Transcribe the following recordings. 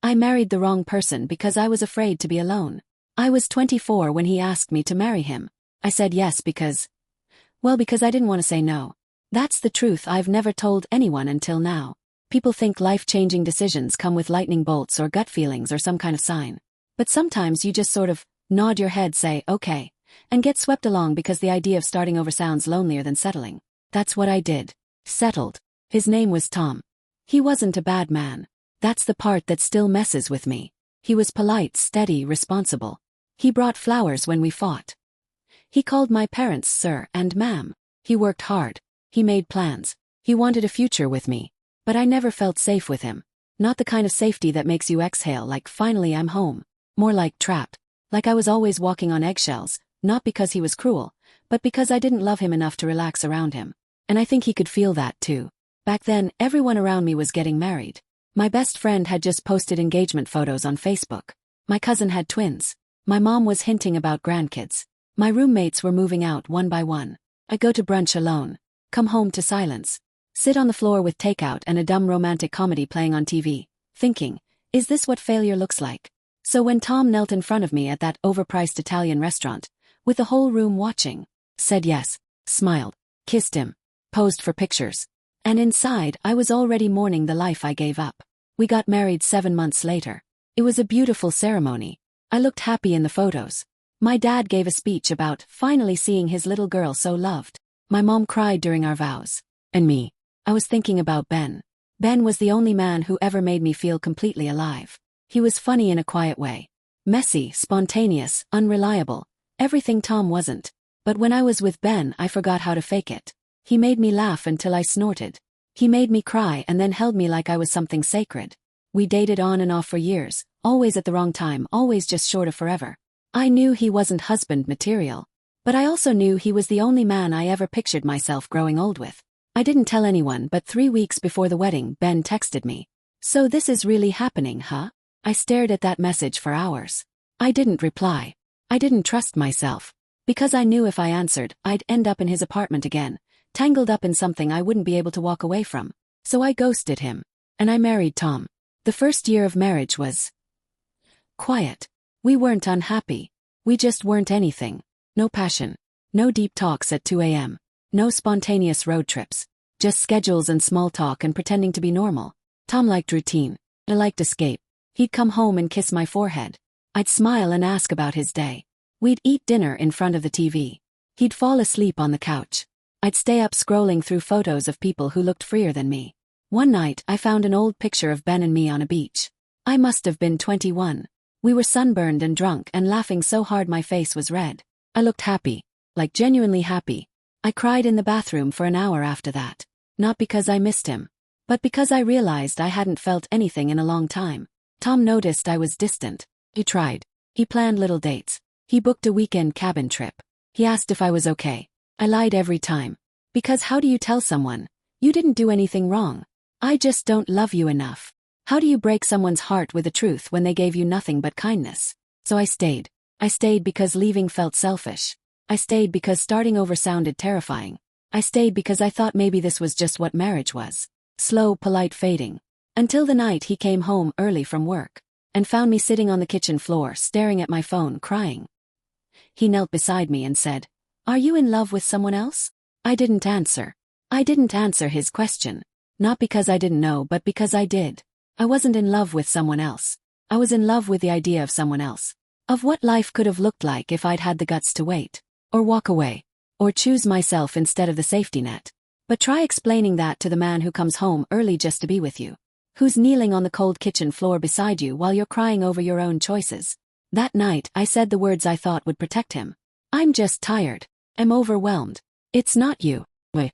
I married the wrong person because I was afraid to be alone. I was 24 when he asked me to marry him. I said yes because I didn't want to say no. That's the truth I've never told anyone until now. People think life-changing decisions come with lightning bolts or gut feelings or some kind of sign. But sometimes you just sort of nod your head, say, okay, and get swept along because the idea of starting over sounds lonelier than settling. That's what I did. Settled. His name was Tom. He wasn't a bad man. That's the part that still messes with me. He was polite, steady, responsible. He brought flowers when we fought. He called my parents sir and ma'am. He worked hard. He made plans. He wanted a future with me. But I never felt safe with him. Not the kind of safety that makes you exhale like finally I'm home. More like trapped. Like I was always walking on eggshells, not because he was cruel, but because I didn't love him enough to relax around him. And I think he could feel that too. Back then, everyone around me was getting married. My best friend had just posted engagement photos on Facebook. My cousin had twins. My mom was hinting about grandkids. My roommates were moving out one by one. I go to brunch alone. Come home to silence. Sit on the floor with takeout and a dumb romantic comedy playing on TV, thinking, is this what failure looks like? So when Tom knelt in front of me at that overpriced Italian restaurant, with the whole room watching, said yes, smiled, kissed him, posed for pictures. And inside, I was already mourning the life I gave up. We got married 7 months later. It was a beautiful ceremony. I looked happy in the photos. My dad gave a speech about finally seeing his little girl so loved. My mom cried during our vows. And me. I was thinking about Ben. Ben was the only man who ever made me feel completely alive. He was funny in a quiet way. Messy, spontaneous, unreliable. Everything Tom wasn't. But when I was with Ben, I forgot how to fake it. He made me laugh until I snorted. He made me cry and then held me like I was something sacred. We dated on and off for years, always at the wrong time, always just short of forever. I knew he wasn't husband material. But I also knew he was the only man I ever pictured myself growing old with. I didn't tell anyone, but 3 weeks before the wedding, Ben texted me. So this is really happening, huh? I stared at that message for hours. I didn't reply. I didn't trust myself. Because I knew if I answered, I'd end up in his apartment again, tangled up in something I wouldn't be able to walk away from. So I ghosted him. And I married Tom. The first year of marriage was quiet. We weren't unhappy. We just weren't anything. No passion. No deep talks at 2 a.m. No spontaneous road trips. Just schedules and small talk and pretending to be normal. Tom liked routine. I liked escape. He'd come home and kiss my forehead. I'd smile and ask about his day. We'd eat dinner in front of the TV. He'd fall asleep on the couch. I'd stay up scrolling through photos of people who looked freer than me. One night, I found an old picture of Ben and me on a beach. I must have been 21. We were sunburned and drunk and laughing so hard my face was red. I looked happy. Like genuinely happy. I cried in the bathroom for an hour after that. Not because I missed him. But because I realized I hadn't felt anything in a long time. Tom noticed I was distant. He tried. He planned little dates. He booked a weekend cabin trip. He asked if I was okay. I lied every time. Because how do you tell someone, you didn't do anything wrong? I just don't love you enough. How do you break someone's heart with the truth when they gave you nothing but kindness? So I stayed. I stayed because leaving felt selfish. I stayed because starting over sounded terrifying. I stayed because I thought maybe this was just what marriage was. Slow, polite fading. Until the night he came home early from work. And found me sitting on the kitchen floor staring at my phone crying. He knelt beside me and said, "Are you in love with someone else?" I didn't answer. I didn't answer his question. Not because I didn't know, but because I did. I wasn't in love with someone else. I was in love with the idea of someone else. Of what life could have looked like if I'd had the guts to wait. Or walk away. Or choose myself instead of the safety net. But try explaining that to the man who comes home early just to be with you. Who's kneeling on the cold kitchen floor beside you while you're crying over your own choices. That night, I said the words I thought would protect him. I'm just tired. I'm overwhelmed. It's not you. Wait.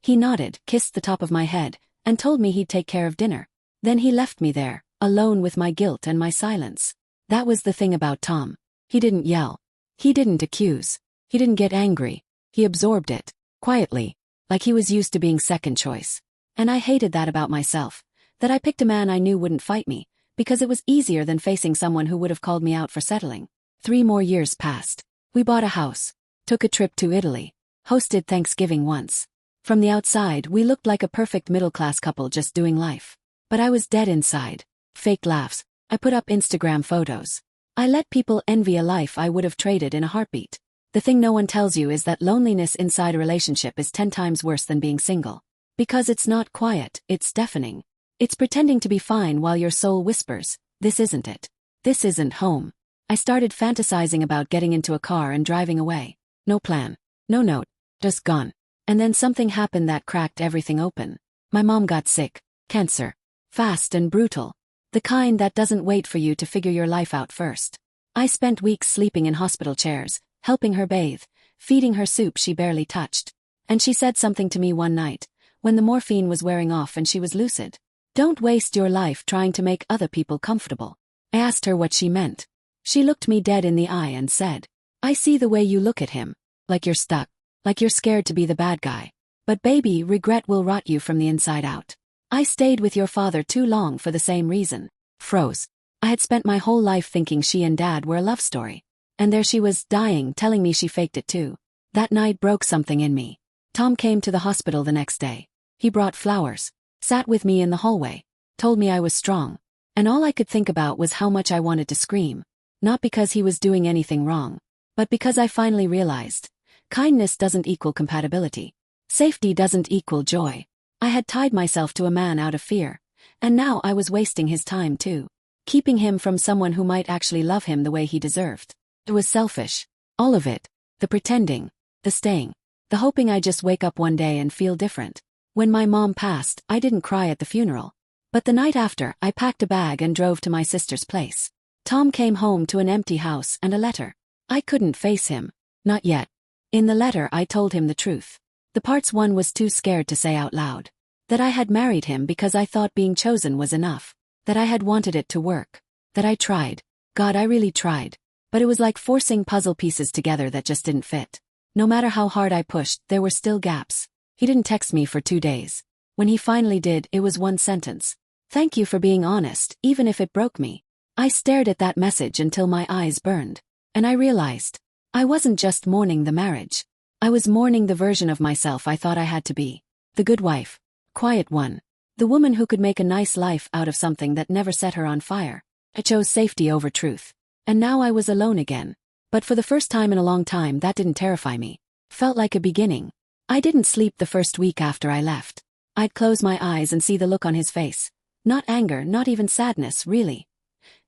He nodded, kissed the top of my head, and told me he'd take care of dinner. Then he left me there, alone with my guilt and my silence. That was the thing about Tom. He didn't yell. He didn't accuse. He didn't get angry. He absorbed it, quietly, like he was used to being second choice. And I hated that about myself, that I picked a man I knew wouldn't fight me, because it was easier than facing someone who would have called me out for settling. 3 more years passed. We bought a house, took a trip to Italy, hosted Thanksgiving once. From the outside, we looked like a perfect middle-class couple just doing life. But I was dead inside. Fake laughs. I put up Instagram photos. I let people envy a life I would have traded in a heartbeat. The thing no one tells you is that loneliness inside a relationship is 10 times worse than being single. Because it's not quiet, it's deafening. It's pretending to be fine while your soul whispers, this isn't it. This isn't home. I started fantasizing about getting into a car and driving away. No plan. No note. Just gone. And then something happened that cracked everything open. My mom got sick. Cancer. Fast and brutal. The kind that doesn't wait for you to figure your life out first. I spent weeks sleeping in hospital chairs, helping her bathe, feeding her soup she barely touched. And she said something to me one night, when the morphine was wearing off and she was lucid. Don't waste your life trying to make other people comfortable. I asked her what she meant. She looked me dead in the eye and said, I see the way you look at him. Like you're stuck. Like you're scared to be the bad guy. But baby, regret will rot you from the inside out. I stayed with your father too long for the same reason. Froze. I had spent my whole life thinking she and Dad were a love story. And there she was, dying, telling me she faked it too. That night broke something in me. Tom came to the hospital the next day. He brought flowers, sat with me in the hallway, told me I was strong. And all I could think about was how much I wanted to scream. Not because he was doing anything wrong, but because I finally realized, kindness doesn't equal compatibility. Safety doesn't equal joy. I had tied myself to a man out of fear, and now I was wasting his time too. Keeping him from someone who might actually love him the way he deserved. It was selfish. All of it. The pretending. The staying. The hoping I just wake up one day and feel different. When my mom passed, I didn't cry at the funeral. But the night after, I packed a bag and drove to my sister's place. Tom came home to an empty house and a letter. I couldn't face him. Not yet. In the letter I told him the truth. The parts one was too scared to say out loud. That I had married him because I thought being chosen was enough. That I had wanted it to work. That I tried. God, I really tried. But it was like forcing puzzle pieces together that just didn't fit. No matter how hard I pushed, there were still gaps. He didn't text me for 2 days. When he finally did, it was one sentence. Thank you for being honest, even if it broke me. I stared at that message until my eyes burned. And I realized, I wasn't just mourning the marriage. I was mourning the version of myself I thought I had to be. The good wife. Quiet one. The woman who could make a nice life out of something that never set her on fire. I chose safety over truth. And now I was alone again. But for the first time in a long time, that didn't terrify me. Felt like a beginning. I didn't sleep the first week after I left. I'd close my eyes and see the look on his face. Not anger, not even sadness, really.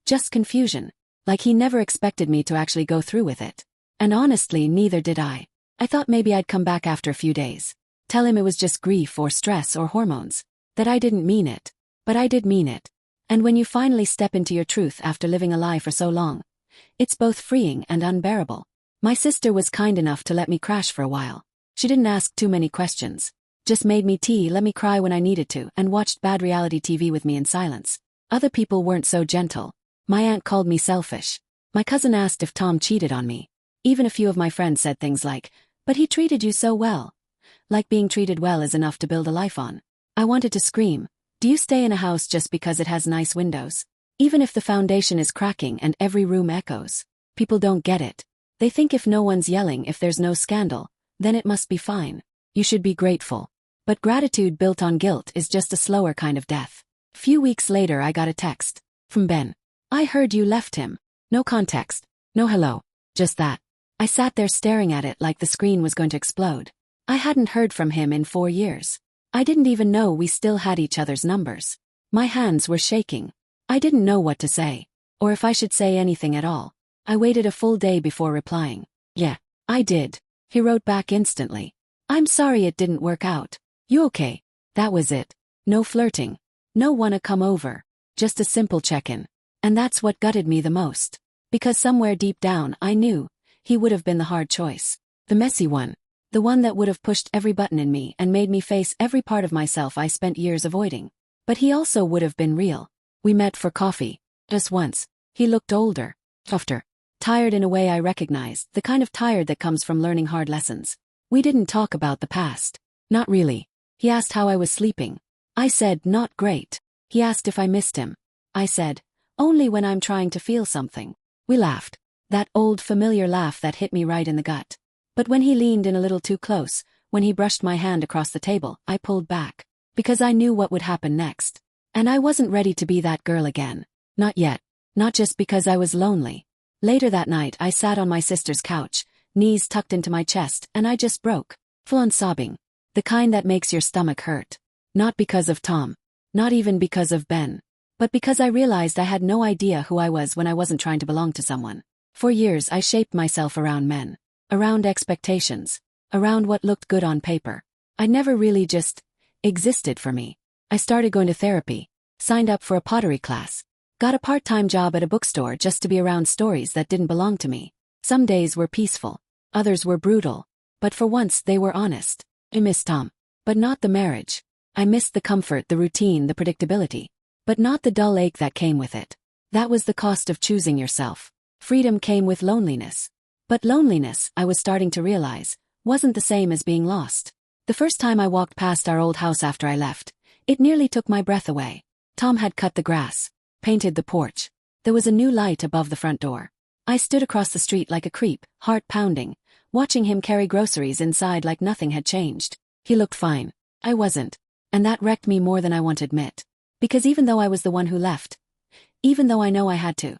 Just confusion. Like he never expected me to actually go through with it. And honestly, neither did I. I thought maybe I'd come back after a few days. Tell him it was just grief or stress or hormones. That I didn't mean it. But I did mean it. And when you finally step into your truth after living a lie for so long, it's both freeing and unbearable. My sister was kind enough to let me crash for a while. She didn't ask too many questions. Just made me tea, let me cry when I needed to, and watched bad reality TV with me in silence. Other people weren't so gentle. My aunt called me selfish. My cousin asked if Tom cheated on me. Even a few of my friends said things like, but he treated you so well. Like being treated well is enough to build a life on. I wanted to scream. Do you stay in a house just because it has nice windows? Even if the foundation is cracking and every room echoes. People don't get it. They think if no one's yelling, if there's no scandal, then it must be fine. You should be grateful. But gratitude built on guilt is just a slower kind of death. Few weeks later I got a text. From Ben. I heard you left him. No context. No hello. Just that. I sat there staring at it like the screen was going to explode. I hadn't heard from him in 4 years. I didn't even know we still had each other's numbers. My hands were shaking. I didn't know what to say. Or if I should say anything at all. I waited a full day before replying. Yeah, I did. He wrote back instantly. I'm sorry it didn't work out. You okay? That was it. No flirting. No wanna come over. Just a simple check-in. And that's what gutted me the most. Because somewhere deep down I knew he would have been the hard choice. The messy one. The one that would have pushed every button in me and made me face every part of myself I spent years avoiding. But he also would have been real. We met for coffee. Just once. He looked older. Softer. Tired in a way I recognized, the kind of tired that comes from learning hard lessons. We didn't talk about the past. Not really. He asked how I was sleeping. I said, not great. He asked if I missed him. I said, only when I'm trying to feel something. We laughed. That old familiar laugh that hit me right in the gut. But when he leaned in a little too close, when he brushed my hand across the table, I pulled back. Because I knew what would happen next. And I wasn't ready to be that girl again. Not yet. Not just because I was lonely. Later that night I sat on my sister's couch, knees tucked into my chest, and I just broke. Full-on sobbing. The kind that makes your stomach hurt. Not because of Tom. Not even because of Ben. But because I realized I had no idea who I was when I wasn't trying to belong to someone. For years I shaped myself around men. Around expectations. Around what looked good on paper. I never really just existed for me. I started going to therapy. Signed up for a pottery class. Got a part-time job at a bookstore just to be around stories that didn't belong to me. Some days were peaceful. Others were brutal. But for once they were honest. I missed Tom. But not the marriage. I missed the comfort, the routine, the predictability. But not the dull ache that came with it. That was the cost of choosing yourself. Freedom came with loneliness. But loneliness, I was starting to realize, wasn't the same as being lost. The first time I walked past our old house after I left, it nearly took my breath away. Tom had cut the grass, painted the porch. There was a new light above the front door. I stood across the street like a creep, heart pounding, watching him carry groceries inside like nothing had changed. He looked fine. I wasn't. And that wrecked me more than I want to admit. Because even though I was the one who left, even though I know I had to,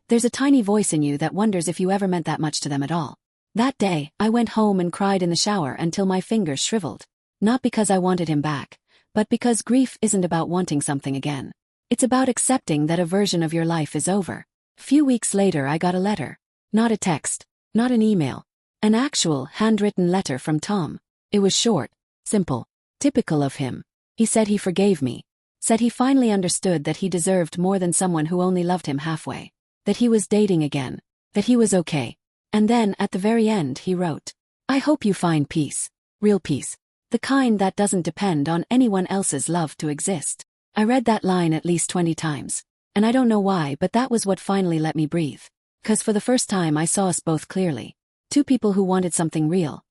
there's a tiny voice in you that wonders if you ever meant that much to them at all. That day, I went home and cried in the shower until my fingers shriveled. Not because I wanted him back, but because grief isn't about wanting something again. It's about accepting that a version of your life is over. Few weeks later I got a letter. Not a text. Not an email. An actual, handwritten letter from Tom. It was short. Simple. Typical of him. He said he forgave me. Said he finally understood that he deserved more than someone who only loved him halfway. That he was dating again. That he was okay. And then, at the very end, he wrote, "I hope you find peace. Real peace. The kind that doesn't depend on anyone else's love to exist." I read that line at least 20 times. And I don't know why, but that was what finally let me breathe. 'Cause for the first time I saw us both clearly. Two people who wanted something real.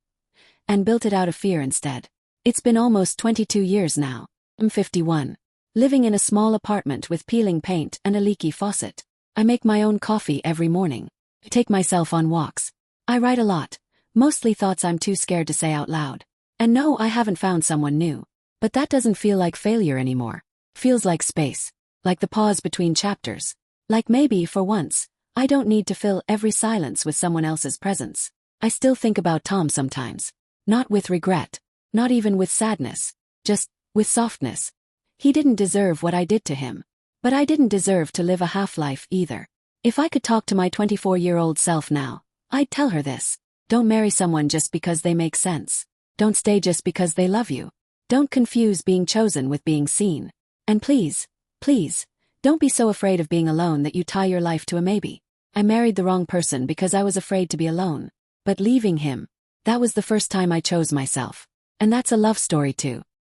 And built it out of fear instead. It's been almost 22 years now. I'm 51. Living in a small apartment with peeling paint and a leaky faucet. I make my own coffee every morning. I take myself on walks. I write a lot. Mostly thoughts I'm too scared to say out loud. And no, I haven't found someone new. But that doesn't feel like failure anymore. Feels like space. Like the pause between chapters. Like maybe, for once, I don't need to fill every silence with someone else's presence. I still think about Tom sometimes. Not with regret. Not even with sadness. Just with softness. He didn't deserve what I did to him. But I didn't deserve to live a half-life either. If I could talk to my 24-year-old self now, I'd tell her this. Don't marry someone just because they make sense. Don't stay just because they love you. Don't confuse being chosen with being seen. And please, please, don't be so afraid of being alone that you tie your life to a maybe. I married the wrong person because I was afraid to be alone. But leaving him, that was the first time I chose myself. And that's a love story too.